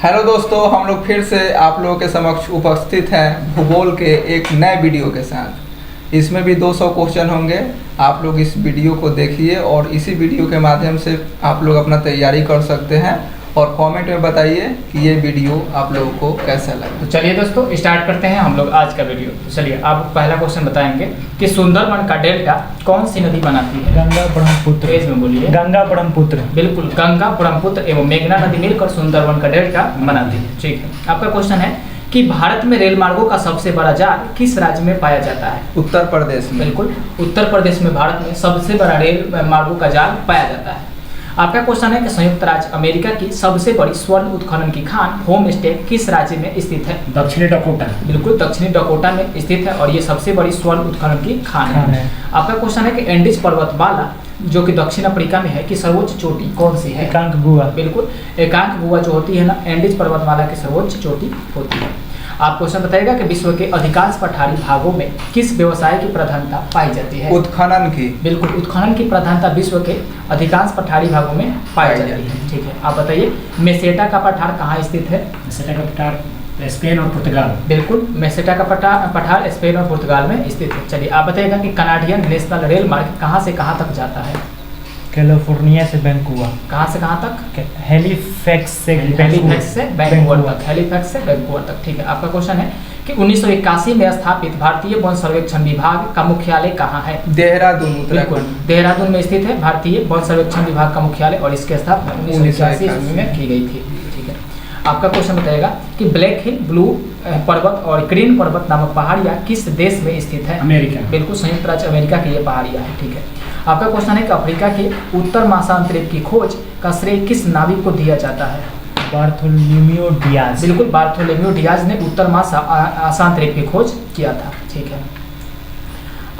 Hello दोस्तों, हम लोग फिर से आप लोगों के समक्ष उपस्थित हैं भूगोल के एक नए वीडियो के साथ। इसमें भी 200 क्वेश्चन होंगे। आप लोग इस वीडियो को देखिए और इसी वीडियो के माध्यम से आप लोग अपना तैयारी कर सकते हैं और कमेंट में बताइए कि ये वीडियो आप लोगों को कैसा लगा। तो चलिए दोस्तों स्टार्ट करते हैं हम लोग आज का वीडियो। तो चलिए आप पहला क्वेश्चन बताएंगे कि सुंदरवन का डेल्टा कौन सी नदी बनाती है? गंगा ब्रह्मपुत्र। तेज में बोलिए। गंगा ब्रह्मपुत्र। बिल्कुल, गंगा ब्रह्मपुत्र एवं मेघना नदी मिलकर सुंदरवन का डेल्टा बनाती है। ठीक है, आपका क्वेश्चन है कि भारत में रेल मार्गों का सबसे बड़ा जाल किस राज्य में पाया जाता है? उत्तर प्रदेश में। बिल्कुल, उत्तर प्रदेश में भारत में सबसे बड़ा रेल मार्गों का जाल पाया जाता है। आपका क्वेश्चन है कि संयुक्त राज्य अमेरिका की सबसे बड़ी स्वर्ण उत्खनन की खान होम स्टे किस राज्य में स्थित है? दक्षिणी डकोटा। बिल्कुल, दक्षिणी डकोटा में स्थित है और ये सबसे बड़ी स्वर्ण उत्खनन की खान है। आपका क्वेश्चन है कि एंडीज पर्वतमाला जो कि दक्षिण अफ्रीका में है की सर्वोच्च चोटी कौन सी है? एकांकगुआ। बिल्कुल, एकांकगुआ जो होती है ना, एंडीज पर्वतमाला की सर्वोच्च चोटी होती है। आप क्वेश्चन बताइएगा कि विश्व के अधिकांश पठारी भागों में किस व्यवसाय की प्रधानता पाई जाती है? उत्खनन की। बिल्कुल, उत्खनन की प्रधानता विश्व के अधिकांश पठारी भागों में पाई जाती है। ठीक है, आप बताइए मेसेटा का पठार कहाँ स्थित है? मेसेटा का पठार स्पेन और पुर्तगाल। बिल्कुल, मेसेटा का पठार स्पेन और पुर्तगाल में स्थित है। चलिए आप बताइएगा कि कनाडियन नेशनल रेल मार्ग कहाँ से कहाँ तक जाता है? कैलिफोर्निया से वैंकूवर। कहाँ से कहाँ तक? हेलीफैक्स से वैंकूवर तक। हेलीफैक्स से वैंकूवर तक। ठीक है, आपका क्वेश्चन है कि 1981 में स्थापित भारतीय वन सर्वेक्षण विभाग का मुख्यालय कहाँ है? देहरादून, बिल्कुल, उत्तराखंड। देहरादून में स्थित है भारतीय वन सर्वेक्षण विभाग का मुख्यालय और इसकी स्थापना 1981 ईस्वी में की गई थी। ठीक है, आपका क्वेश्चन बताएगा कि ब्लैक हिल, ब्लू पर्वत और ग्रीन पर्वत नामक पहाड़ियाँ किस देश में स्थित है? अमेरिका। बिल्कुल, संयुक्त राज्य अमेरिका की ये पहाड़ियाँ है। ठीक है, आपका क्वेश्चन है कि अफ्रीका के उत्तर महासागरीय की खोज का श्रेय किस नाविक को दिया जाता है? Bartholomew Diaz. बिल्कुल, बार्थोलोम्यू डियाज ने उत्तर महासागरीय की खोज किया था। ठीक है,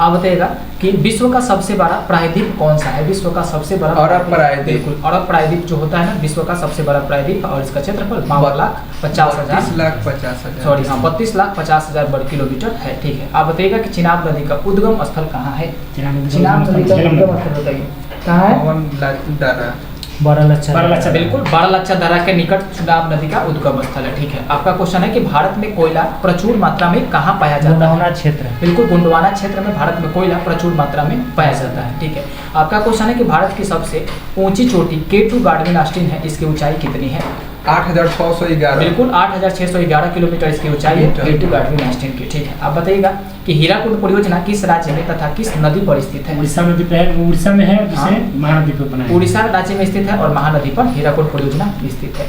आप बताइएगा कि विश्व का सबसे बड़ा प्रायद्वीप कौन सा है? विश्व का सबसे बड़ा अरब प्रायद्वीप। बिल्कुल, अरब प्रायद्वीप जो होता है ना, विश्व का सबसे बड़ा प्रायद्वीप और इसका क्षेत्रफल 52,50,000 सॉरी हाँ 32,50,000 वर्ग किलोमीटर है। ठीक है, आप बताइएगा कि चिनाब नदी का उद्गम स्थल कहाँ है? चिनाब नदी का उद्गम स्थल बताइए कहाँ है? बारालाचा। बिल्कुल, बारालाचा दर्रा के निकट चिनाब नदी का उद्गम स्थल है। ठीक है, आपका क्वेश्चन है कि भारत में कोयला प्रचुर मात्रा में कहाँ पाया जाता है? गोंडवाना क्षेत्र। बिल्कुल, गोंडवाना क्षेत्र में भारत में कोयला प्रचुर मात्रा में पाया जाता है। ठीक है, आपका क्वेश्चन है कि भारत की सबसे ऊंची चोटी K2 गार्डन आस्टीन है, इसकी ऊंचाई कितनी है? 8,611। बिल्कुल, 8,611 किलोमीटर इसकी ऊंचाई है K2 गार्डन आस्टीन की। ठीक है, आप बताइएगा कि हीराकुंड परियोजना किस राज्य में तथा किस नदी पर स्थित है? उड़ीसा नदी पे है, उड़ीसा में है, जिसे महानदी पर बनाया है। उड़ीसा राज्य में स्थित है और महानदी पर हीराकुंड परियोजना स्थित है।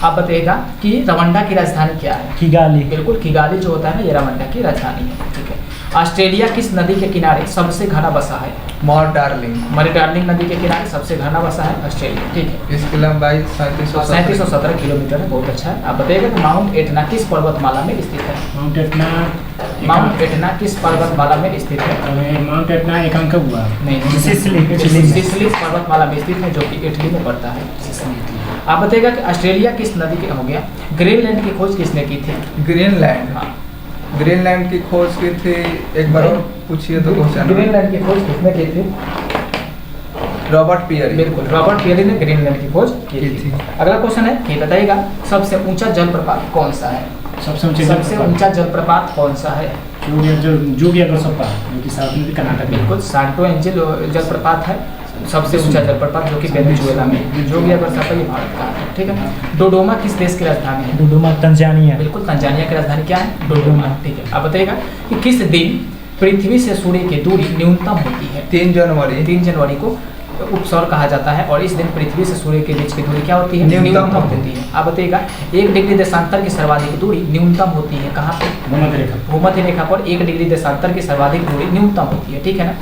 आप बताइएगा कि रवांडा की राजधानी क्या है? किगाली। बिल्कुल, किगाली जो होता है ना, ये रवांडा की राजधानी है। ठीक है, ऑस्ट्रेलिया किस नदी के किनारे सबसे घना बसा है? More darling. मरी डार्लिंग नदी के किनारे सबसे घना बसा है ऑस्ट्रेलिया। ठीक है, इसकी लंबाई 3717 किलोमीटर है, बहुत अच्छा है। आप बताइएगा कि माउंट एटना किस पर्वतमाला में स्थित है? माउंट एटना किस पर्वतमाला में स्थित है? Mount Etna Aconcagua. नहीं, सिसिली पर्वतमाला में स्थित है जो कि इटली में पड़ता है। आप बताइएगा कि ऑस्ट्रेलिया किस नदी के हो गया? ग्रीनलैंड की खोज किसने की थी? ग्रीनलैंड। हाँ, ग्रीनलैंड की खोज की थी, एक बार और पूछिए तो क्वेश्चन। ग्रीनलैंड की खोज किसने की थी? Robert Peary. बिल्कुल, रॉबर्ट पियरी ने ग्रीनलैंड की खोज की थी। अगला क्वेश्चन है कि बताइएगा सबसे ऊंचा जलप्रपात कौन सा है? सबसे ऊंचा जलप्रपात कौन सा है? जोगिया गसप्पा, जो कि साउथ में कर्नाटक में। बिल्कुल, सांटो एंजिल जलप्रपात है सबसे ऊंचा जलप्रपात जो कि वेनेजुएला में। जोगिया गसप्पा ये भारत का है। ठीक है, डोडोमा किस देश की राजधानी है? डोडोमा तंजानिया। बिल्कुल, तंजानिया की राजधानी क्या है? डोडोमा। ठीक है, आप बताइएगा कि किस दिन पृथ्वी से सूर्य की दूरी न्यूनतम होती है? 3 जनवरी। 3 जनवरी को उपसौर कहा जाता है और इस दिन पृथ्वी से सूर्य के बीच की दूरी क्या होती है? न्यूनतम होती है। आप बताइएगा 1 डिग्री देशांतर की सर्वाधिक दूरी न्यूनतम होती है कहाँ पे? भूमध्य रेखा पर 1 डिग्री देशांतर की सर्वाधिक दूरी न्यूनतम होती है। ठीक है ना,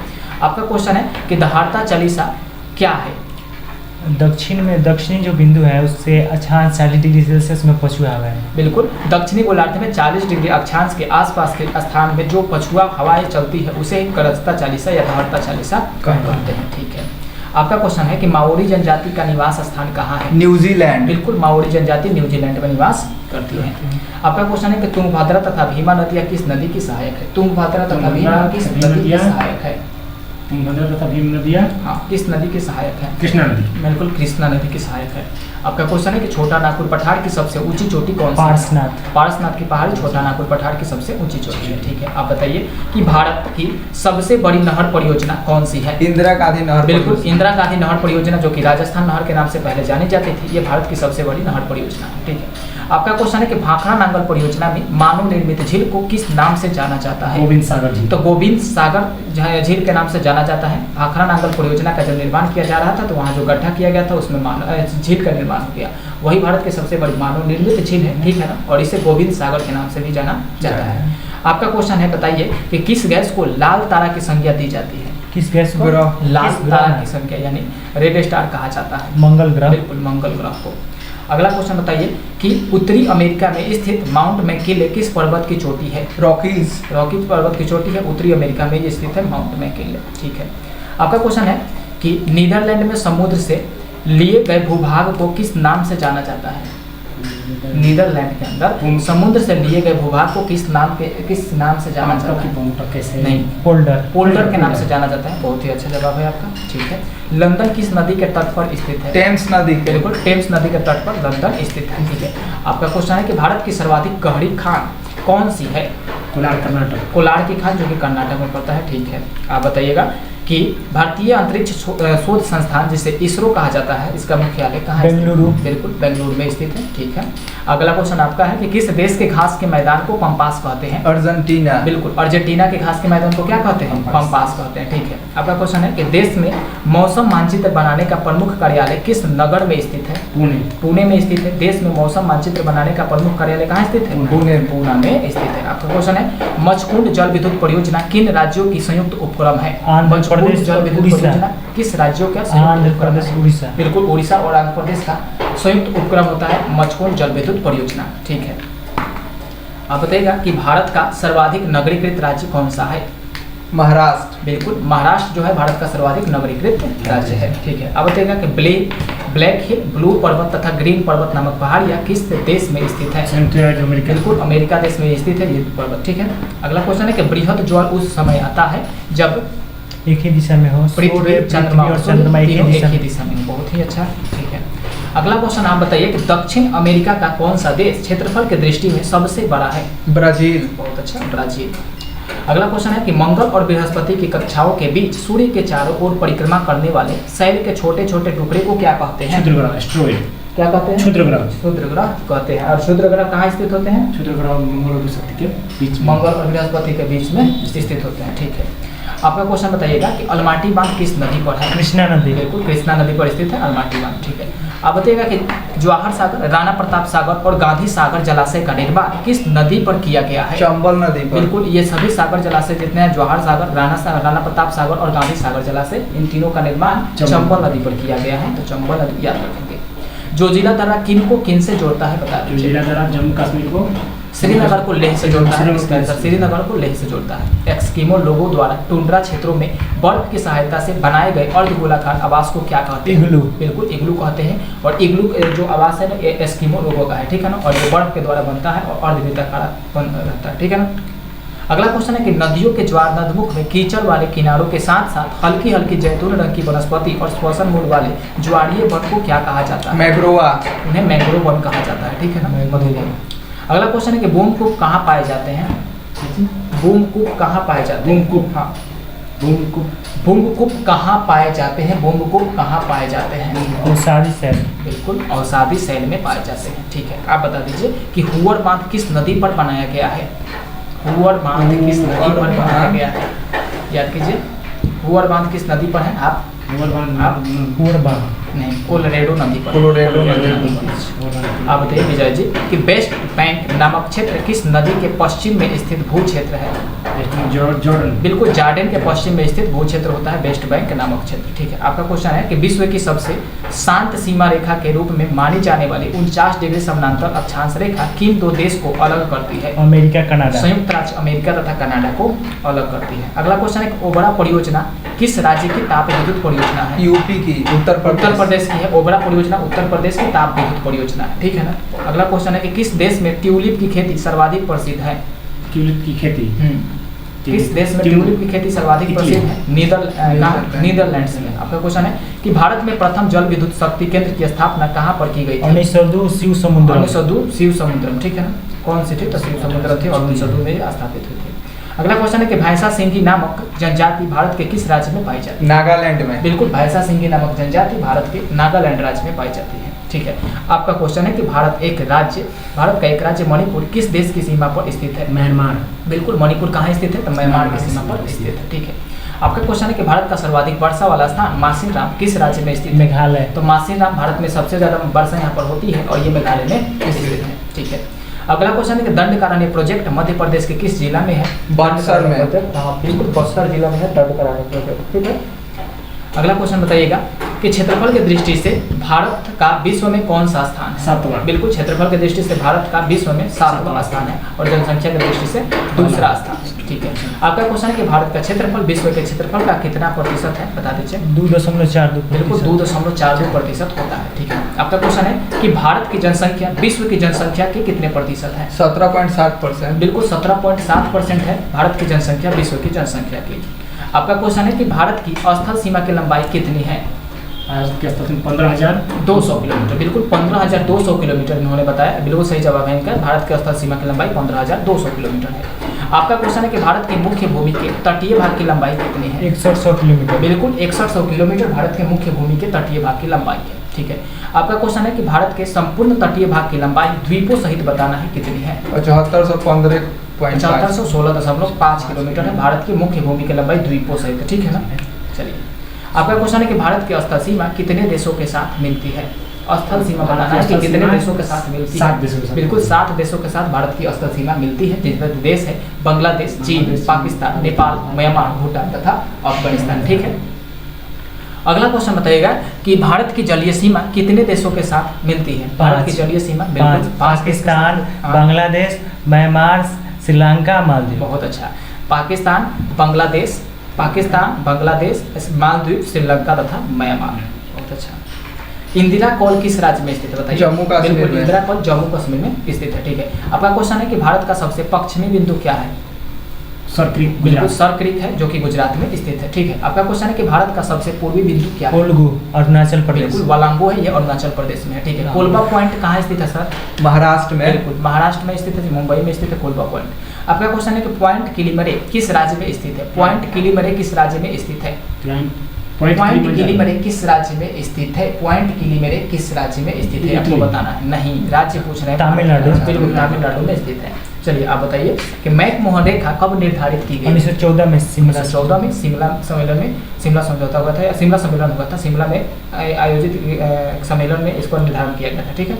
आपका क्वेश्चन है कि दहाड़ता चालीसा क्या है? दक्षिणी जो बिंदु है उससे अक्षांश 40 डिग्री सेल्सियस में पछुआ हुआ है। बिल्कुल, दक्षिणी गोलार्ध में 40 डिग्री अक्षांश के आसपास के स्थान में जो पछुआ हवाएं चलती है उसे करजता चालीसा या दहाड़ता चालीसा कहते हैं। ठीक है, आपका क्वेश्चन है कि माओरी जनजाति का निवास स्थान कहाँ है? न्यूजीलैंड। बिल्कुल, माओरी जनजाति न्यूजीलैंड में निवास करती है। आपका क्वेश्चन है कि तुंगभद्रा तथा भीमा नदियाँ किस नदी की सहायक है? तुंगभद्रा तथा भीमा किस नदी की सहायक है? तुंगभद्रा तथा भीम नदियाँ हाँ, किस नदी की सहायक है? कृष्णा नदी। बिल्कुल, कृष्णा नदी की सहायक है। आपका क्वेश्चन है कि छोटा नागपुर पठार की सबसे ऊंची चोटी कौन सी है? पारसनाथ। पारसनाथ की पहाड़ी छोटा नागपुर पठार की सबसे ऊंची चोटी है। ठीक है, आप बताइए कि भारत की सबसे बड़ी नहर परियोजना कौन सी है? इंदिरा गांधी नहर बिल्कुल, परियोजना। इंदिरा गांधी नहर परियोजना, जो कि राजस्थान नहर के नाम से पहले जानी जाती थी, ये भारत की सबसे बड़ी नहर परियोजना है। ठीक है, आपका क्वेश्चन है कि भाखड़ा नांगल परियोजना में मानव निर्मित झील को किस नाम से जाना जाता है? गोविंद सागर झील। तो गोविंद सागर झील के नाम से जाना जाता है। भाखड़ा नांगल परियोजना का जब निर्माण किया जा रहा था तो वहाँ जो गड्ढा किया गया था उसमें झील का निर्माण हो गया, वही भारत की सबसे बड़ी मानव निर्मित झील है। ठीक है ना, और इसे गोविंद सागर के नाम से भी जाना जाता है। आपका क्वेश्चन है, बताइए कि किस गैस को लाल तारा की संज्ञा दी जाती है? किस गैस को? लाल किस तारा ग्रह? की संख्या यानी रेड स्टार कहा जाता है। मंगल ग्रह। बिल्कुल, मंगल ग्रह को। अगला क्वेश्चन बताइए कि उत्तरी अमेरिका में स्थित माउंट मैकिले किस पर्वत की चोटी है? रॉकीज। रॉकीज पर्वत की चोटी है, उत्तरी अमेरिका में ये स्थित है माउंट मैकिले। ठीक है, आपका क्वेश्चन है कि नीदरलैंड में समुद्र से लिए गए भूभाग को किस नाम से जाना जाता है? नीदरलैंड के अंदर समुद्र से लिए गए भूभाग को किस नाम से जाना जाता है? नहीं, पोल्डर। पोल्डर के नाम से जाना जाता है। बहुत ही अच्छा जवाब है आपका। ठीक है, लंदन किस नदी के तट पर स्थित है? टेम्स नदी। बिल्कुल, टेम्स नदी के तट पर लंदन स्थित है। ठीक है, आपका क्वेश्चन है कि भारत की सर्वाधिक गहरी खान कौन सी है? कोलार, कर्नाटक। कोलार की खान, जो कि कर्नाटक में पड़ता है। ठीक है, आप बताइएगा कि भारतीय अंतरिक्ष शोध संस्थान, जिसे इसरो कहा जाता है, इसका मुख्यालय कहाँ है? बेंगलुरु। बिल्कुल, बेंगलुरु में स्थित है। ठीक है, अगला क्वेश्चन आपका है कि किस देश के घास के मैदान को पंपास कहते हैं? अर्जेंटीना। बिल्कुल, अर्जेंटीना के घास के मैदान को क्या कहते हैं? पंपास कहते हैं। ठीक है, आपका क्वेश्चन है कि देश में मौसम मानचित्र बनाने का प्रमुख कार्यालय किस नगर में स्थित है? पुणे। पुणे में स्थित है। देश में मौसम मानचित्र बनाने का प्रमुख कार्यालय कहाँ स्थित है? पुणे। पुणे में स्थित है। आपका क्वेश्चन है मचकुंड जल विद्युत परियोजना किन राज्यों की संयुक्त उपक्रम है? आंध्र मचकुंड प्रदेश, जल विद्युत उड़ीसा। परियोजना किस राज्यों का संयुक्त आंध्र उपक्रम प्रदेश, है? उड़ीसा। बिल्कुल, उड़ीसा और आंध्र प्रदेश का संयुक्त उपक्रम होता है मचकुंड जल विद्युत परियोजना। ठीक है, आप बताइएगा कि भारत का सर्वाधिक नगरीकृत राज्य कौन सा है? महाराष्ट्र। बिल्कुल, महाराष्ट्र जो है भारत का सर्वाधिक नगरीकृत राज्य है। ठीक है, अब बताइएगा कि ब्लैक हिल, ब्लू पर्वत तथा ग्रीन पर्वत नामक पहाड़ियाँ किस देश में स्थित है? संयुक्त राज्य अमेरिका। बिल्कुल, अमेरिका देश में स्थित है ये पर्वत। ठीक है, अगला क्वेश्चन है कि बृहद ज्वार उस समय आता है जब एक ही दिशा में हो, पृथ्वी, चंद्रमा और चंद्रमा एक तीनों ही एक ही दिशा में। दिशा में। बहुत ही अच्छा। ठीक है, अगला क्वेश्चन आप बताइए कि दक्षिण अमेरिका का कौन सा देश क्षेत्रफल की दृष्टि में सबसे बड़ा है? ब्राजील। बहुत अच्छा, ब्राजील। अगला क्वेश्चन है कि मंगल और बृहस्पति की कक्षाओं के बीच सूर्य के चारों ओर परिक्रमा करने वाले शैल के छोटे छोटे टुकड़े को क्या कहते हैं? क्षुद्र ग्रह, एस्ट्रॉइड। क्या कहते हैं? क्षुद्र ग्रह। क्षुद्र ग्रह कहते हैं। और क्षुद्र ग्रह कहाँ स्थित होते हैं? क्षुद्र ग्रह मंगल और बृहस्पति के बीच में। मंगल और बृहस्पति के बीच में स्थित होते हैं। ठीक है, आपका क्वेश्चन बताइएगा कि अलमाटी बांध किस नदी पर है? कृष्णा नदी। बिल्कुल, कृष्णा नदी पर स्थित है अलमाटी बांध। ठीक है, आप बताइएगा कि जवाहर सागर, राणा प्रताप सागर और गांधी सागर जलाशय का निर्माण किस नदी पर किया गया है? चंबल नदी पर। बिल्कुल, ये सभी सागर जलाशय जितने हैं, जवाहर सागर, राणा प्रताप सागर और गांधी सागर जलाशय, इन तीनों का निर्माण चंबल नदी पर किया गया है। तो चंबल नदी याद रखेंगे। जोजिला दर्रा किन को किन से जोड़ता है बता दीजिए? जोजिला दर्रा जम्मू कश्मीर को श्रीनगर को लेह से जोड़ता है। इसका आंसर श्रीनगर श्रीनगर को लेह से जोड़ता है। एस्किमो लोगों द्वारा टुंड्रा क्षेत्रों में बर्फ की सहायता से बनाए गए अर्धगोलाकार आवास को क्या कहते हैं? इग्लू। बिल्कुल, इग्लू कहते हैं। और इग्लू जो आवास है ना, ये एस्किमो लोगों का है। ठीक है ना, और ये बर्फ के द्वारा बनता है और अर्धवृत्ताकार बन रहता है। ठीक है ना, अगला क्वेश्चन है कि नदियों के ज्वार नदमुख में कीचड़ वाले किनारों के साथ साथ हल्की हल्की जैतून रंग की वनस्पति और श्वसन मूल वाले ज्वारीय वन को क्या कहा जाता है? मैग्रोवा। उन्हें मैंग्रोव वन कहा जाता है। ठीक है ना, मधुवन। अगला क्वेश्चन है कि बूमकूप कहाँ पाए जाते हैं? बूमकूप कहाँ पाए जाते हैं? बूमकूप। हाँ, बूमकूप कहाँ पाए जाते हैं? बूमकूप कहाँ पाए जाते हैं? औषधि शैल। बिल्कुल, औषधि शैल में पाए जाते हैं। ठीक है, आप बता दीजिए कि हुअर बांध किस नदी पर बनाया गया है? हुअर बांध किस नदी पर बनाया गया है? याद कीजिए, हुअर बांध किस नदी पर है? आप नहीं, कोलोरेडो नदी पर। कोलोरेडो नदी पर। आप बताइए विजय जी कि वेस्ट बैंक नामक क्षेत्र किस नदी के पश्चिम में स्थित भू क्षेत्र है? जॉर्डन। बिल्कुल, जॉर्डन के पश्चिम में स्थित भू क्षेत्र होता है वेस्ट बैंक नामक क्षेत्र। ठीक है, आपका क्वेश्चन है कि विश्व की सबसे शांत सीमा रेखा के रूप में मानी जाने वाली 49 डिग्री समानांतर अक्षांश रेखा किन दो देश को अलग करती है? America, Canada. संयुक्त राज्य अमेरिका तथा कनाडा को अलग करती है। अगला क्वेश्चन है कि ओबरा परियोजना किस राज्य की ताप विद्युत परियोजना है? यूपी की। उत्तर प्रदेश की है। ओबरा परियोजना उत्तर प्रदेश की ताप विद्युत परियोजना है। ठीक है ना, अगला क्वेश्चन है कि किस देश में ट्यूलिप की खेती सर्वाधिक प्रसिद्ध है? ट्यूलिप की खेती किस देश में ट्यूलिप की खेती सर्वाधिक प्रसिद्ध है? नीदरलैंड्स में। आपका क्वेश्चन है कि भारत में प्रथम जल विद्युत शक्ति केंद्र की स्थापना कहाँ पर की गई थी? 1902 शिव समुद्र। 1902 शिव समुद्रम, ठीक है ना? कौन सी थी? तो शिव समुद्र थी और 1902 में स्थापित हुई थी। अगला क्वेश्चन है कि भैंसा सिंघी नामक जनजाति भारत के किस राज्य में पाई जाती है? नागालैंड में। बिल्कुल, भैंसा सिंघी नामक जनजाति भारत के नागालैंड राज्य में पाई जाती है, ठीक है। आपका क्वेश्चन है कि भारत का एक राज्य मणिपुर किस देश की सीमा पर स्थित है? म्यांमार। बिल्कुल, मणिपुर कहाँ स्थित है? तो म्यांमार की सीमा पर स्थित है, ठीक है। आपका क्वेश्चन है कि भारत का सर्वाधिक वर्षा वाला स्थान मासिनराम किस राज्य में स्थित है? मेघालय। तो मासिनराम भारत में सबसे ज्यादा वर्षा यहाँ पर होती है और ये मेघालय में स्थित है, ठीक है। अगला क्वेश्चन है कि दंडकारण्य प्रोजेक्ट मध्य प्रदेश के किस जिला में है? बक्सर में। हाँ बिल्कुल, बक्सर जिला में है दंडकारण्य प्रोजेक्ट, ठीक है। अगला क्वेश्चन बताइएगा कि क्षेत्रफल की दृष्टि से भारत का विश्व में कौन सा स्थान है? 7वां। बिल्कुल, क्षेत्रफल की दृष्टि से भारत का विश्व में 7वां स्थान है और जनसंख्या की दृष्टि से दूसरा स्थान, ठीक है। आपका क्वेश्चन है कि भारत का क्षेत्रफल विश्व के क्षेत्रफल का कितना प्रतिशत है? बता दीजिए। 2.42। बिल्कुल, 2.42% होता है, ठीक है। आपका क्वेश्चन है कि भारत की जनसंख्या विश्व की जनसंख्या के कितने प्रतिशत है? 17.7%। बिल्कुल, 17.7% है भारत की जनसंख्या विश्व की जनसंख्या की। आपका क्वेश्चन है कि भारत की स्थल सीमा की लंबाई कितनी है? 15,200 किलोमीटर। बिल्कुल, 15,200 किलोमीटर इन्होंने बताया, बिल्कुल सही जवाब है इनका। भारत की स्थल सीमा की लंबाई 15,200 किलोमीटर है। आपका क्वेश्चन है कि भारत की मुख्य भूमि के तटीय भाग की लंबाई कितनी है? 6100 किलोमीटर। बिल्कुल, 6100 किलोमीटर भारत के मुख्य भूमि के तटीय भाग की लंबाई है, ठीक है। आपका क्वेश्चन है कि भारत के संपूर्ण तटीय भाग की लंबाई द्वीपों सहित बताना है, कितनी है? 7516.5 किलोमीटर है भारत की मुख्य भूमि की लंबाई द्वीपों सहित, ठीक है ना। चलिए, आपका क्वेश्चन है कि भारत की स्थल सीमा कितने देशों के साथ मिलती है? स्थल सीमा बनाना है कि कितने देशों के साथ मिलती है? 7 देशों के साथ। बिल्कुल, 7 देशों के साथ भारत की स्थल सीमा मिलती है, जिसमें देश है बांग्लादेश, चीन, पाकिस्तान, नेपाल, म्यांमार, भूटान तथा अफगानिस्तान, ठीक है। अगला क्वेश्चन बताइएगा कि भारत की जलीय सीमा कितने देशों के साथ मिलती है? भारत की जलीय सीमा बिल्कुल 5 पाकिस्तान, बांग्लादेश, म्यांमार, श्रीलंका, मालदीव। बहुत अच्छा। पाकिस्तान, बांग्लादेश, मालदीव, श्रीलंका तथा म्यांमार, बहुत अच्छा। इंदिरा कॉल किस राज्य में स्थित है? बताइए। जम्मू कश्मीर बिल्कुल, में। इंदिरा कॉल जम्मू कश्मीर में स्थित है, ठीक है। आपका क्वेश्चन है कि भारत का सबसे पश्चिमी बिंदु क्या है? सर क्रीक, बिल्कुल, गुजरात। सर क्रीक है जो कि गुजरात में स्थित है, ठीक है। आपका क्वेश्चन है कि भारत का सबसे पूर्वी बिंदु क्या है? कोलगू, अरुणाचल प्रदेश। बिल्कुल, वालांगो है, ये अरुणाचल प्रदेश में है, ठीक है। कोलबा पॉइंट कहाँ स्थित है सर? महाराष्ट्र में। बिल्कुल, महाराष्ट्र में स्थित है, मुंबई में स्थित है कोलबा पॉइंट। आपका क्वेश्चन है कि पॉइंट किलीमरे किस राज्य में स्थित है? पॉइंट किलीमरे किस राज्य में स्थित है? पॉइंट किलीमरे किस राज्य में स्थित है? पॉइंट किलीमरे किस राज्य में स्थित है? आपको बताना है। नहीं, राज्य पूछ रहे हैं। तमिलनाडु। बिल्कुल, तमिलनाडु में स्थित है। चलिए, आप बताइए कि मैक-मोहन रेखा कब निर्धारित की गई? 1914 में शिमला। 1914 में शिमला सम्मेलन में, शिमला समझौता हुआ था या शिमला सम्मेलन हुआ था, शिमला में आयोजित सम्मेलन में इसको निर्धारण किया गया था, ठीक है।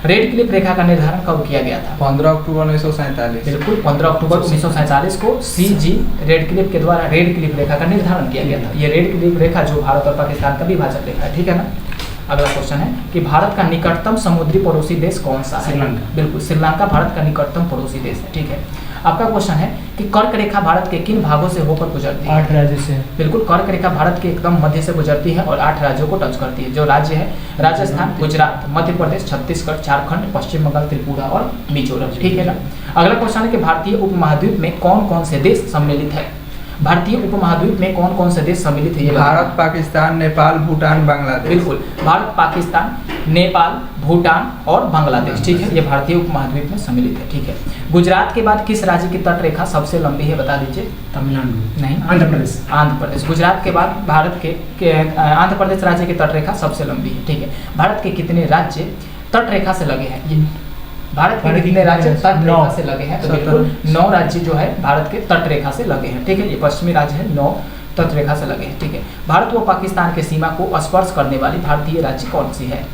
रेड क्लिफ रेखा का निर्धारण कब किया गया था? 15 अक्टूबर 1947। बिल्कुल, 15 अक्टूबर 1947 को CG रेड क्लिफ के द्वारा रेड क्लिफ रेखा का निर्धारण किया गया था। ये रेड क्लिफ रेखा जो भारत और पाकिस्तान का विभाजक रेखा है, ठीक है ना। अगला क्वेश्चन है कि भारत का निकटतम समुद्री पड़ोसी देश कौन सा है? श्रीलंका। बिल्कुल, श्रीलंका भारत का निकटतम पड़ोसी देश है, ठीक है। आपका क्वेश्चन है कि कर्क रेखा भारत के किन भागों से होकर गुजरती है? 8 राज्यों से। बिल्कुल, कर्क रेखा भारत के एकदम मध्य से गुजरती है और 8 राज्यों को टच करती है। जो राज्य है राजस्थान, गुजरात, मध्य प्रदेश, छत्तीसगढ़, झारखंड, पश्चिम बंगाल, त्रिपुरा और मिजोरम, ठीक है ना। अगला क्वेश्चन है कि भारतीय उपमहाद्वीप में कौन कौन से देश सम्मिलित है? भारतीय उपमहाद्वीप में कौन कौन से देश सम्मिलित है? भारत, पाकिस्तान, नेपाल, भूटान, बांग्लादेश। बिल्कुल, भारत, पाकिस्तान, नेपाल, भूटान और बांग्लादेश, ठीक है। ये भारतीय उपमहाद्वीप में सम्मिलित है, ठीक है। गुजरात के बाद किस राज्य की तट रेखा सबसे लंबी है? बता दीजिए। तमिलनाडु। नहीं, आंध्र प्रदेश। आंध्र प्रदेश। गुजरात के बाद भारत के आंध्र प्रदेश राज्य की तट रेखा सबसे लंबी है, ठीक है। भारत के कितने राज्य तट रेखा से लगे हैं? ये भारत के कितने राज्य तट रेखा से लगे हैं? तो बिल्कुल 9 राज्य जो है भारत के तट रेखा से लगे हैं, ठीक है। ये पश्चिमी राज्य है, 9 तट रेखा से लगे हैं, ठीक है। भारत व पाकिस्तान के सीमा को स्पर्श करने वाली भारतीय राज्य कौन सी है?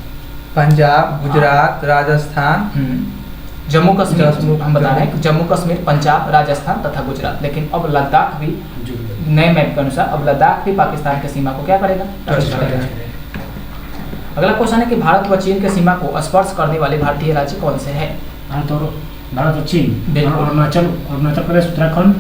पंजाब, गुजरात, राजस्थान, जम्मू कश्मीर। हम बता रहे हैं कि जम्मू कश्मीर, पंजाब, राजस्थान तथा गुजरात। लेकिन अब लद्दाख भी नए मैप के अनुसार अब लद्दाख भी पाकिस्तान की सीमा को क्या करेगा? टच करेगा। अगला क्वेश्चन है कि भारत व चीन की सीमा को स्पर्श करने वाले भारतीय राज्य कौन से हैं? भारत और चीन, अरुणाचल प्रदेश, उत्तराखंड,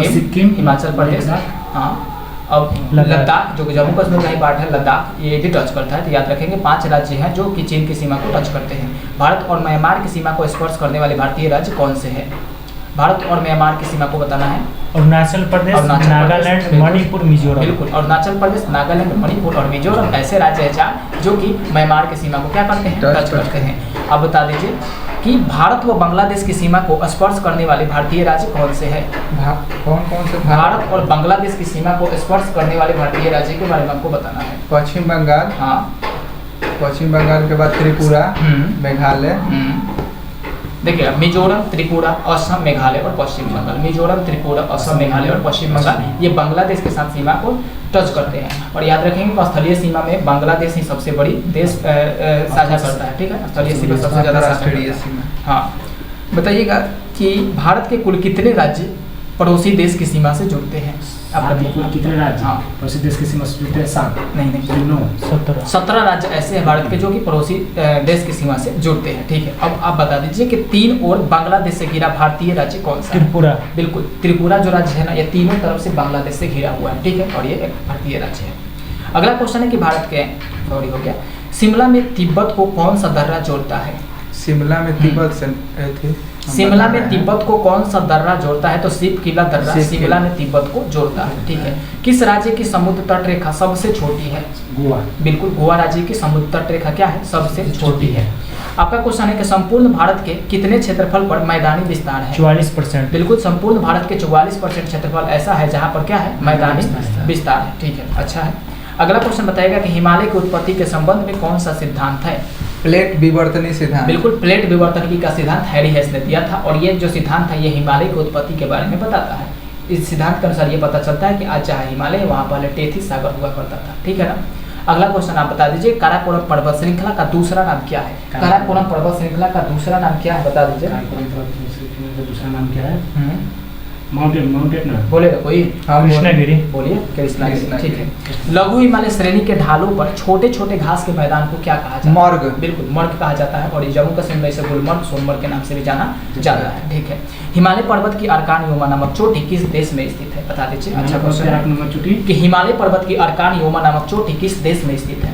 सिक्किम, हिमाचल प्रदेश। हाँ, अब लद्दाख जो कि जम्मू कश्मीर का ही पार्ट है, लद्दाख ये भी टच करता है। तो याद रखेंगे 5 राज्य हैं जो कि चीन की सीमा को टच करते हैं। भारत और म्यांमार की सीमा को स्पर्श करने वाले भारतीय राज्य कौन से हैं? भारत और म्यांमार की सीमा को बताना है। अरुणाचल प्रदेश, अरुणाचल नागालैंड, प्रदेश, मणिपुर, मिजोरम। बिल्कुल, अरुणाचल प्रदेश, नागालैंड, मणिपुर और मिजोरम ऐसे राज्य हैं चार जो कि म्यांमार की सीमा को क्या करते हैं, टच टच करते हैं। अब बता दीजिए कि भारत व बांग्लादेश की सीमा को स्पर्श करने वाले भारतीय राज्य कौन से है? कौन कौन से? भारत और बांग्लादेश की सीमा को स्पर्श करने वाले भारतीय राज्य के बारे में आपको बताना है। पश्चिम बंगाल, हाँ, पश्चिम बंगाल के बाद त्रिपुरा, मेघालय, देखिए मिजोरम, त्रिपुरा, असम, मेघालय और पश्चिम बंगाल। मिजोरम, त्रिपुरा, असम, मेघालय और पश्चिम बंगाल ये बांग्लादेश के साथ सीमा को टच करते हैं। और याद रखेंगे कि स्थलीय सीमा में बांग्लादेश ही सबसे बड़ी देश साझा करता है, ठीक है, स्थलीय सीमा सबसे ज़्यादा राष्ट्रीय सीमा। हाँ, बताइएगा कि भारत के कुल कितने राज्य पड़ोसी देश की सीमा से जुड़ते हैं? कितने राज्य हाँ, पड़ोसी देश की सीमा से जुड़ते हैं? 7 नहीं 9 17 राज्य ऐसे हैं भारत के जो कि पड़ोसी देश की सीमा से जुड़ते हैं, ठीक है। अब आप बता दीजिए कि तीन ओर बांग्लादेश से घिरा भारतीय राज्य कौन सा है? त्रिपुरा। बिल्कुल, त्रिपुरा जो राज्य है ना, ये तीनों तरफ से बांग्लादेश से घिरा हुआ है, ठीक है, और ये एक भारतीय राज्य है। अगला क्वेश्चन है कि भारत के सॉरी हो गया, शिमला में तिब्बत को कौन सा दर्रा जोड़ता है? शिमला में तिब्बत से थे। शिमला में तिब्बत को कौन सा दर्रा जोड़ता है? तो शिव किला दर्रा शिव शिमला में तिब्बत को जोड़ता है, ठीक है। किस राज्य की समुद्र तट रेखा सबसे छोटी है? गोवा। बिल्कुल, गोवा राज्य की समुद्र तट रेखा क्या है? सबसे छोटी है। आपका क्वेश्चन है कि संपूर्ण भारत के कितने क्षेत्रफल पर मैदानी विस्तार है? 44%। बिल्कुल, संपूर्ण भारत के 44% क्षेत्रफल ऐसा है जहाँ पर क्या है? मैदानी विस्तार है, ठीक है, अच्छा है। अगला क्वेश्चन बताएगा कि हिमालय की उत्पत्ति के संबंध में कौन सा सिद्धांत है? प्लेट विवर्तनी सिद्धांत। बिल्कुल, प्लेट विवर्तनिकी का सिद्धांत हैरी हेस ने दिया था और ये जो सिद्धांत है ये हिमालय की उत्पत्ति के बारे में बताता है। इस सिद्धांत के अनुसार ये पता चलता है कि आज जहाँ हिमालय वहाँ पहले टेथी सागर हुआ करता था, ठीक है ना। अगला क्वेश्चन आप बता दीजिए, काराकोरम पर्वत श्रृंखला का दूसरा नाम क्या है? काराकोरम पर्वत श्रृंखला का दूसरा नाम क्या है, बता दीजिए। दूसरा नाम क्या है? माउंटेन ना बोलेगा कोई? हाँ, कृष्णागिरी। बोलिए, कृष्णागिरी, ठीक है। लघु हिमालय श्रेणी के ढालों पर छोटे छोटे घास के मैदान को क्या कहा जाता है? मर्ग। बिल्कुल, मर्ग कहा जाता है और ये जम्मू कश्मीर में इसे गुलमर्ग, सोनमर्ग के नाम से भी जाना जाता है, ठीक है। हिमालय पर्वत की अर्कान योमा नामक चोटी किस देश में स्थित है? बता दीजिए। अच्छा क्वेश्चन है कि हिमालय पर्वत की अर्कान योमा नामक चोटी किस देश में स्थित है?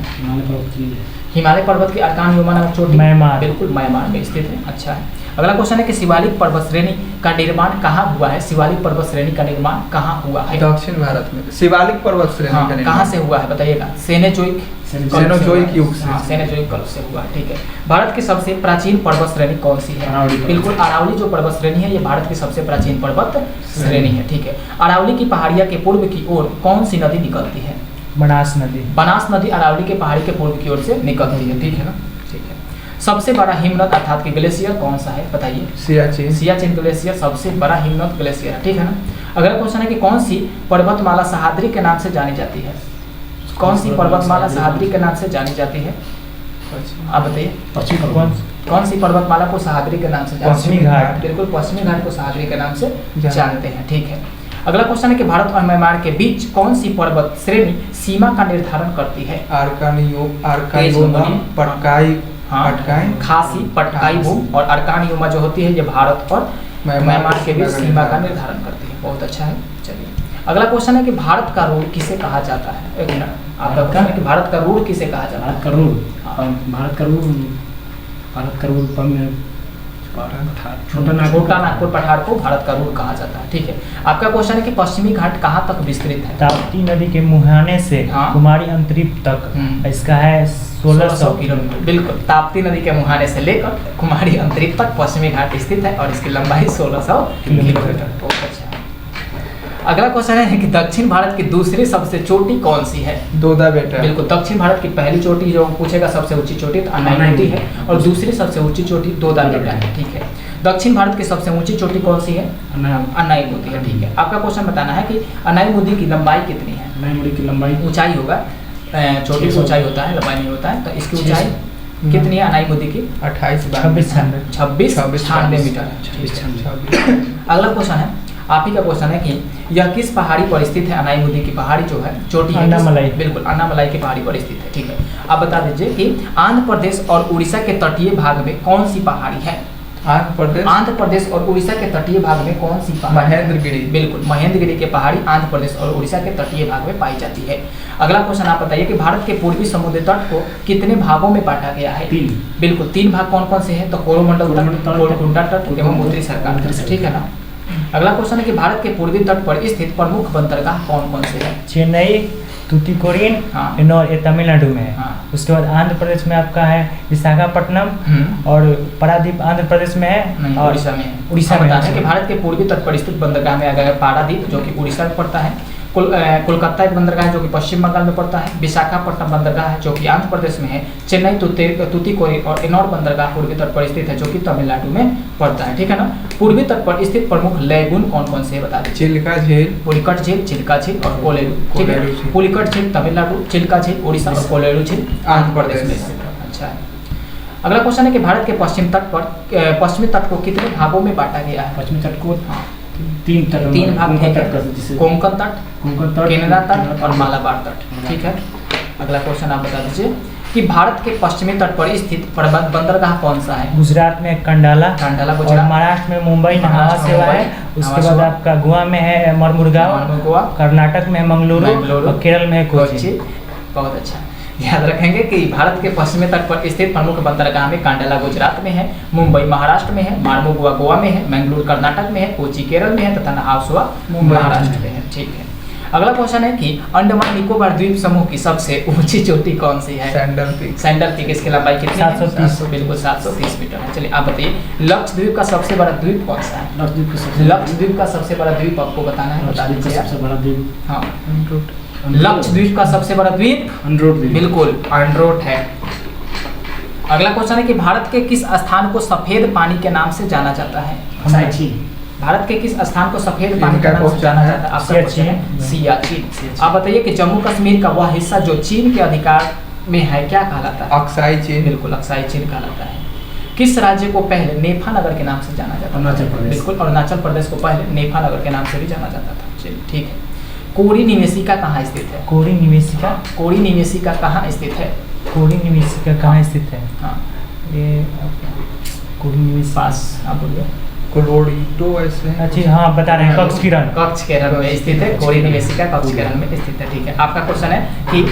हिमालय पर्वत की अर्कान योमा नामक चोटी म्यांमार। बिल्कुल, म्यांमार में स्थित है, अच्छा है। अगला क्वेश्चन है कि शिवालिक पर्वत श्रेणी का निर्माण कहाँ हुआ है? शिवालिक पर्वत श्रेणी का निर्माण कहाँ हुआ है? दक्षिण भारत में शिवालिक पर्वत श्रेणी का निर्माण कहाँ से हुआ है बताइएगा? सेनेजोइक सेनोजोइक युग से। हाँ, सेनेजोइक काल से हुआ है, ठीक है। भारत की सबसे प्राचीन पर्वत श्रेणी कौन सी है? अरावली। बिल्कुल, अरावली जो पर्वत श्रेणी है ये भारत की सबसे प्राचीन पर्वत श्रेणी है, ठीक है। अरावली की पहाड़िया के पूर्व की ओर कौन सी नदी निकलती है? बनास नदी। बनास नदी अरावली के पहाड़ी के पूर्व की ओर से निकलती है, ठीक है ना, ठीक है। सबसे बड़ा हिमनद अर्थात कि ग्लेशियर कौन सा है बताइए? सियाचिन। सियाचिन ग्लेशियर सबसे बड़ा हिमनद ग्लेशियर है, ठीक है ना। अगला क्वेश्चन है कि कौन सी पर्वतमाला सह्याद्री के नाम से जानी जाती है? कौन सी पर्वतमाला सह्याद्री के नाम से जानी जाती है? आप बताइए। कौन सी पर्वतमाला को सह्याद्री के नाम से? पश्चिमी घाट। बिल्कुल, पश्चिमी घाट को सह्याद्री के नाम से जानते हैं, ठीक है। अगला क्वेश्चन है कि भारत और म्यांमार के बीच कौन सी पर्वत श्रेणी सीमा का निर्धारण करती है? खासी, पटकाई भूमि और अर्कान योमा जो होती है ये भारत और म्यांमार के बीच सीमा का निर्धारण करती है, बहुत अच्छा है। चलिए अगला क्वेश्चन है कि भारत का रूल किसे कहा जाता है? एक मिनट, आपका क्वेश्चन है कि भारत का रूल किसे कहा जाता है? भारत का रूल छोटा नागपुर पठार को भारत का रूल कहा जाता है, ठीक है। आपका क्वेश्चन है कि पश्चिमी घाट कहाँ तक विस्तृत है? ताप्ती नदी के मुहाने से हाँ। कुमारी अंतरिक्ष तक इसका है 1600 किलोमीटर। बिल्कुल, ताप्ती नदी के मुहाने से लेकर कुमारी अंतरिक्ष तक पश्चिमी घाट स्थित है और इसकी लंबाई 1600 किलोमीटर। बहुत अच्छा। अगला क्वेश्चन है कि दक्षिण भारत की दूसरी सबसे चोटी कौन सी है? दोदा बेटा। बिल्कुल, दक्षिण भारत की पहली चोटी जो पूछेगा सबसे ऊंची चोटी तो अनाई है और दूसरी सबसे ऊंची चोटी दोदा बेटा है, ठीक है। दक्षिण भारत की सबसे ऊंची चोटी कौन सी है? अनाई मुदी है, ठीक है। आपका क्वेश्चन बताना है कि अनाई मुदी की लंबाई कितनी है? अनाई मुदी की लंबाई, ऊंचाई होगा, चोटी की ऊंचाई होता है, लंबाई नहीं होता है, तो इसकी ऊंचाई कितनी है अनाई मुदी की? 2696 मीटर। अगला क्वेश्चन है, आप ही का क्वेश्चन है कि यह किस पहाड़ी पर स्थित है? अनाई मुदी की पहाड़ी जो है चोटी है अन्नामलाई। बिल्कुल, अन्नामलाई की पहाड़ी पर स्थित है, ठीक है। आप बता दीजिए कि आंध्र प्रदेश और उड़ीसा के तटीय भाग में कौन सी पहाड़ी है? आंध्र प्रदेश और उड़ीसा के तटीय भाग में कौन सी पहाड़ी? महेंद्रगिरी। बिल्कुल, महेंद्रगिरी के पहाड़ी आंध्र प्रदेश और उड़ीसा के तटीय भाग में पाई जाती है। अगला क्वेश्चन आप बताइए कि भारत के पूर्वी समुद्री तट को कितने भागों में बांटा गया है? 3। बिल्कुल, 3 भाग कौन कौन से हैं? तो कोरोमंडल तट, गोलकुंडा तट एवं उत्तरी सरकार, ठीक है ना। अगला क्वेश्चन है कि भारत के पूर्वी तट पर स्थित प्रमुख बंदरगाह कौन कौन से हैं? चेन्नई, तूतीकोरिन, हाँ। और ये तमिलनाडु में है। हाँ। उसके बाद आंध्र प्रदेश में आपका है विशाखापट्टनम, और पारादीप आंध्र प्रदेश में है, नहीं, और उड़ीसा में है। उड़ीसा हम में बताते हैं है। कि भारत के पूर्वी तट पर स्थित बंदरगाह में आ गया है पारादीप, जो कि उड़ीसा में पड़ता है। कोलकाता एक बंदरगाह है जो कि पश्चिम बंगाल में पड़ता है। विशाखापट्टनम बंदरगाह है जो कि आंध्र प्रदेश में है। चेन्नई, तूतीकोरिन और एन्नोर बंदरगाह पूर्वी तट पर स्थित है जो कि तमिलनाडु में पड़ता है। ठीक है ना। पूर्वी तट पर स्थित प्रमुख लैगून कौन कौन से है बता दीजिए? चिल्का झील, पुलिकट झील, चिल्का झील और कोलेरू। ठीक कोलेरू है। झील। पुलिकट झील तमिलनाडु, चिल्का झील उड़ीसा और कोलेरू झील आंध्र प्रदेश में स्थित है। अच्छा है। अगला क्वेश्चन है कि भारत के पश्चिमी तट को कितने भागों में बांटा गया है? पश्चिमी तट को हाँ, 3 तट, तीन भाग कोंकण ठीक तट का है। जिसे कोंकण तट, कोंकण तट, केनरा तट और मालाबार तट। ठीक है। अगला क्वेश्चन आप बता दीजिए कि भारत के पश्चिमी तट पर स्थित बंदरगाह कौन सा है? गुजरात में कंडाला, कंडाला और गुजरात, महाराष्ट्र में मुंबई नवा महाराष्ट्र में सेवा है। मुंबई, उसके नवा बाद सेवा। आपका गोवा में है मरमुरगांव, गोवा, कर्नाटक में है मंगलुरु, और केरल में है कोच्चि। कोच्चि। बहुत अच्छा। याद रखेंगे कि भारत के पश्चिमी तट पर स्थित प्रमुख बंदरगाह में कांडला गुजरात में है, मुंबई महाराष्ट्र में है, मार्मुगुआ गोवा में है, मंगलुरु कर्नाटक में है, कोच्चि केरल में है तथा नाहरसुआ महाराष्ट्र में है। ठीक है। अगला क्वेश्चन है कि अंडमान निकोबार द्वीप समूह की सबसे ऊंची चोटी कौन सी है? Sandal peak. Sandal peak. इसकी लंबाई कितनी है? 730। बिल्कुल 730 मीटर है। चलिए आप बताइए लक्षद्वीप का सबसे बड़ा द्वीप कौन सा है? लक्षद्वीप का सबसे लक्षद्वीप का सबसे बड़ा द्वीप आपको बताना है, बता लक्षद्वीप का दीजिए। सबसे बड़ा द्वीप हाँ, लक्षद्वीप का सबसे बड़ा द्वीप अनरोड द्वीप। बिल्कुल एंड्रोट है। अगला क्वेश्चन है कि भारत के किस स्थान को सफेद पानी के नाम से जाना जाता है? सियाचिन। भारत के किस स्थान को सफेद पानी के इनका नाम से क्वेश्चन जाना है जाता है? आपका क्वेश्चन है सियाचिन। सियाचिन। आप बताइए कि जम्मू कश्मीर का वह हिस्सा जो चीन के अधिकार में है क्या कहलाता है? अक्साई चीन। बिल्कुल अक्साई चीन कहलाता है। किस राज्य को पहले नेफा नगर के नाम से जाना जाता था? अरुणाचल प्रदेश। बिल्कुल अरुणाचल प्रदेश को पहले नेफा नगर के नाम से भी जाना जाता था। चलिए ठीक है। कोरी निवेशिका कहाँ स्थित है? कोरी निवेशिका, कोरी निवेशिका कहाँ स्थित है? कोरी निवेशिका कहाँ स्थित है? हाँ, ये कोरी निवेशिका पास आप बोलिए। कोलोरिडो ऐसे। अच्छा हाँ बता रहे हैं कक्ष किरण। कक्ष केरल में स्थित है। कोरी निवेशिका कक्ष केरल में स्थित है। ठीक है। आपका क्वेश्चन है कि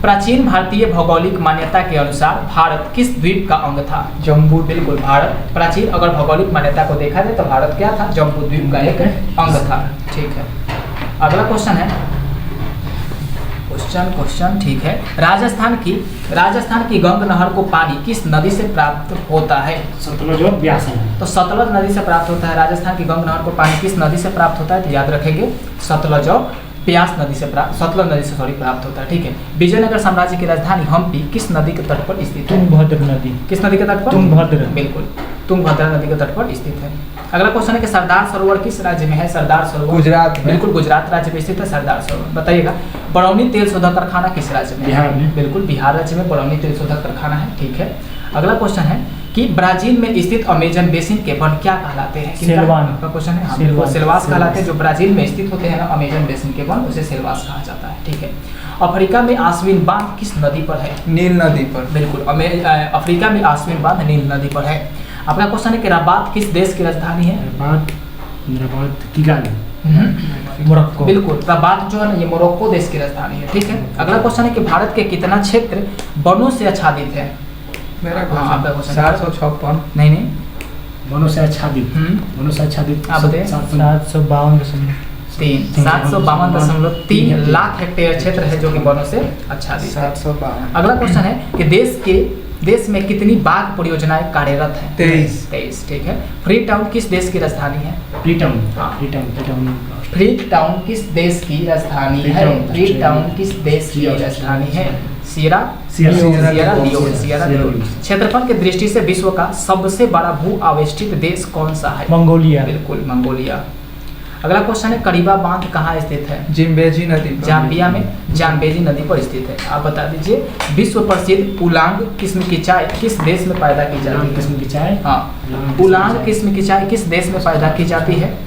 प्राचीन भारतीय भौगोलिक मान्यता के अनुसार भारत किस द्वीप का अंग था? जम्बू। बिल्कुल भारत प्राचीन अगर भौगोलिक मान्यता को देखा जाए तो भारत क्या था? जम्बू द्वीप का एक अंग था। ठीक है। अगला क्वेश्चन है क्वेश्चन ठीक है। राजस्थान की गंग नहर को पानी किस नदी से प्राप्त होता है? सतलुज और ब्यास है। तो सतलज नदी से प्राप्त होता है। राजस्थान की गंग नहर को पानी किस नदी से प्राप्त होता है? तो याद रखेंगे सतलज और ब्यास नदी से सतलज नदी से प्राप्त होता है। ठीक है। विजयनगर साम्राज्य की राजधानी हम्पी किस नदी के तट पर स्थित है? तुंगभद्र नदी। किस नदी के तट पर? तुंगभद्र। बिल्कुल तुंगभद्रा नदी के तट पर स्थित है। अगला क्वेश्चन है कि सरदार सरोवर किस राज्य में है? सरदार सरोवर गुजरात में। बिल्कुल गुजरात राज्य में स्थित है सरदार सरोवर। बताइएगा बरौनी तेल शोधक कारखाना किस राज्य में है? बिहार में। बिल्कुल बिहार राज्य में बरौनी तेल शोधक कारखाना है। ठीक है। अगला क्वेश्चन है कि ब्राजील में स्थित अमेजन बेसिन के वन क्या कहलाते हैं? किनका? सेल्वान। आपका क्वेश्चन है हाँ, सेल्वान। बिल्कुल सेल्वास कहलाते हैं। जो ब्राजील में स्थित होते हैं ना अमेजन बेसिन के वन उसे सेल्वास कहा जाता है। ठीक है। अफ्रीका में आस्विन बांध किस नदी पर है? नील नदी पर। बिल्कुल अफ्रीका में आस्विन बांध नील नदी पर है। आपका क्वेश्चन है कि रबात किस देश की राजधानी है? Rabat Kigali. मोरक्को। बिल्कुल रबात जो है ना ये मोरक्को देश की राजधानी है। ठीक है। अगला क्वेश्चन है कि भारत के कितना क्षेत्र वनों से आच्छादित है? मेरा हाँ, आपका क्वेश्चन क्वेश्चन। 756। नहीं वनों से आच्छादित। वनों से आच्छादित आप बताइए। 752.3 लाख हेक्टेयर क्षेत्र है जो कि वनों से आच्छादित है। 752। अगला क्वेश्चन है कि देश में कितनी बाघ परियोजनाएं कार्यरत हैं? 23। ठीक है। फ्री टाउन किस देश की राजधानी है? फ्रीटाउन। हाँ। फ्रीटाउन। फ्री टाउन किस देश की राजधानी है? फ्री टाउन किस देश की राजधानी है? Sierra Leone. क्षेत्रफल की दृष्टि से विश्व का सबसे बड़ा भू आवेष्टित देश कौन सा है? मंगोलिया। बिल्कुल मंगोलिया। अगला क्वेश्चन है करीबा बांध कहाँ स्थित है? जिम्बेजी नदी पर। जाम्बिया में जाम्बेजी नदी पर स्थित है। आप बता दीजिए विश्व प्रसिद्ध उलांग किस्म की चाय किस देश में पैदा की जाती है? किस्म की चाय। हाँ उलांग किस्म की चाय किस देश में पैदा की जाती है?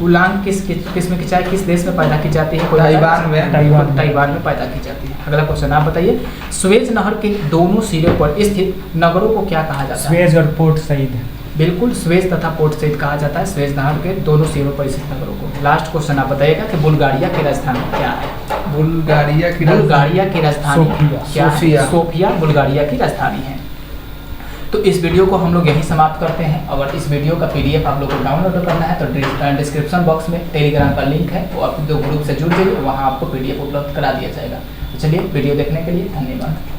उलांग किस्म की चाय किस देश में पैदा की जाती है? ताइवान में। ताइवान में पैदा की जाती है। अगला क्वेश्चन आप बताइए स्वेज नहर के दोनों सिरों पर स्थित नगरों को क्या कहा जाता है? स्वेज और पोर्ट सईद। बिल्कुल स्वेज तथा पोर्ट सईद कहा जाता है स्वेज नहर के दोनों सिरों पर स्थित नगरों को। लास्ट क्वेश्चन आप बताइएगा कि बुल्गारिया की राजधानी क्या है? बुल्गारिया की बुल्गारिया की राजधानी सोफिया। क्या है? सोफिया। सोफिया बुल्गारिया की राजधानी है। तो इस वीडियो को हम लोग यहीं समाप्त करते हैं। अगर इस वीडियो का PDF आप लोग को डाउनलोड करना है तो डिस्क्रिप्शन बॉक्स में टेलीग्राम का लिंक है, वो आप जो ग्रुप से जुड़ जाइए, वहाँ आपको PDF उपलब्ध करा दिया जाएगा। तो चलिए, वीडियो देखने के लिए धन्यवाद।